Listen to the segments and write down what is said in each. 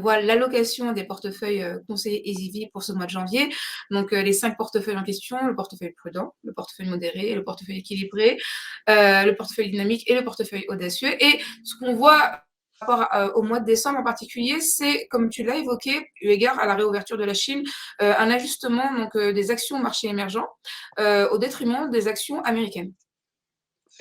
voit l'allocation des portefeuilles, conseillés easy pour ce mois de janvier. Donc, les 5 portefeuilles en question, le portefeuille prudent, le portefeuille modéré, le portefeuille équilibré, le portefeuille dynamique et le portefeuille audacieux. Et ce qu'on voit par rapport au mois de décembre en particulier, c'est, comme tu l'as évoqué, eu égard à la réouverture de la Chine, un ajustement donc, des actions marchés émergents, au détriment des actions américaines.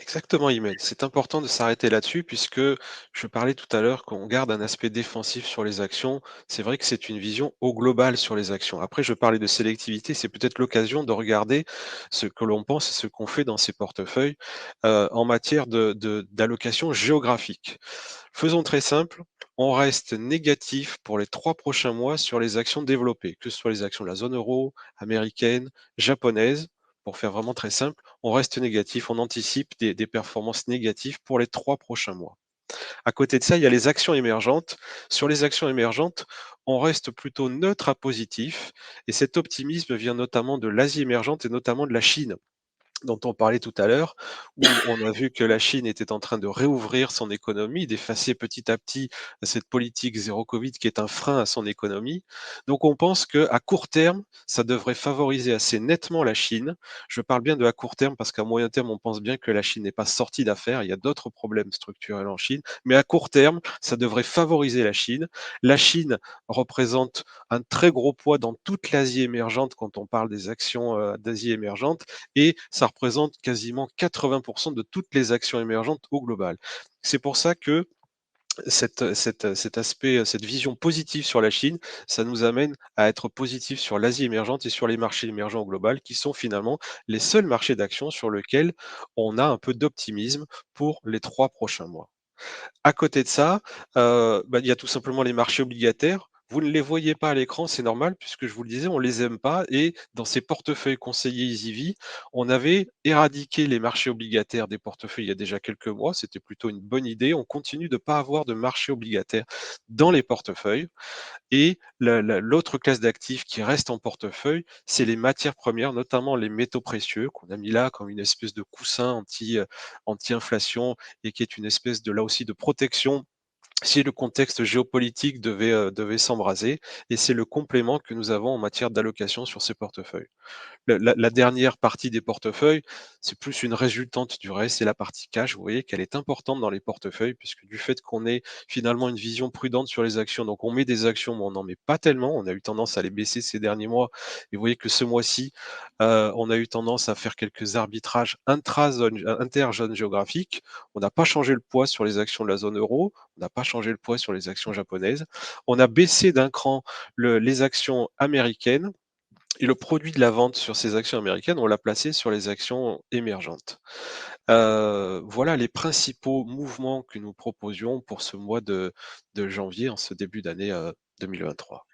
Exactement, Imen. C'est important de s'arrêter là-dessus puisque je parlais tout à l'heure qu'on garde un aspect défensif sur les actions. C'est vrai que c'est une vision au global sur les actions. Après, je parlais de sélectivité, c'est peut-être l'occasion de regarder ce que l'on pense et ce qu'on fait dans ces portefeuilles en matière d'allocation géographique. Faisons très simple, on reste négatif pour les 3 prochains mois sur les actions développées, que ce soit les actions de la zone euro, américaine, japonaise. Pour faire vraiment très simple, on reste négatif, on anticipe des performances négatives pour les 3 prochains mois. À côté de ça, il y a les actions émergentes. Sur les actions émergentes, on reste plutôt neutre à positif, et cet optimisme vient notamment de l'Asie émergente et notamment de la Chine dont on parlait tout à l'heure, où on a vu que la Chine était en train de réouvrir son économie, d'effacer petit à petit cette politique zéro Covid qui est un frein à son économie. Donc on pense qu'à court terme, ça devrait favoriser assez nettement la Chine. Je parle bien de à court terme parce qu'à moyen terme, on pense bien que la Chine n'est pas sortie d'affaire. Il y a d'autres problèmes structurels en Chine. Mais à court terme, ça devrait favoriser la Chine. La Chine représente un très gros poids dans toute l'Asie émergente quand on parle des actions d'Asie émergente et ça représente quasiment 80% de toutes les actions émergentes au global. C'est pour ça que cet aspect, cette vision positive sur la Chine, ça nous amène à être positif sur l'Asie émergente et sur les marchés émergents au global, qui sont finalement les seuls marchés d'actions sur lesquels on a un peu d'optimisme pour les 3 prochains mois. À côté de ça, il y a tout simplement les marchés obligataires. Vous ne les voyez pas à l'écran, c'est normal puisque je vous le disais, on les aime pas et dans ces portefeuilles conseillés EasyV, on avait éradiqué les marchés obligataires des portefeuilles il y a déjà quelques mois, c'était plutôt une bonne idée. On continue de pas avoir de marché obligataire dans les portefeuilles et l'autre classe d'actifs qui reste en portefeuille, c'est les matières premières, notamment les métaux précieux qu'on a mis là comme une espèce de coussin anti-inflation et qui est une espèce de là aussi de protection si le contexte géopolitique devait s'embraser et c'est le complément que nous avons en matière d'allocation sur ces portefeuilles. La dernière partie des portefeuilles, c'est plus une résultante du reste, c'est la partie cash. Vous voyez qu'elle est importante dans les portefeuilles, puisque du fait qu'on ait finalement une vision prudente sur les actions, donc on met des actions, mais on n'en met pas tellement. On a eu tendance à les baisser ces derniers mois. Et vous voyez que ce mois-ci, on a eu tendance à faire quelques arbitrages inter-zones géographiques. On n'a pas changé le poids sur les actions de la zone euro, on n'a pas changé le poids sur les actions japonaises. On a baissé d'un cran les actions américaines et le produit de la vente sur ces actions américaines, on l'a placé sur les actions émergentes. Voilà les principaux mouvements que nous proposions pour ce mois de janvier, en ce début d'année 2023.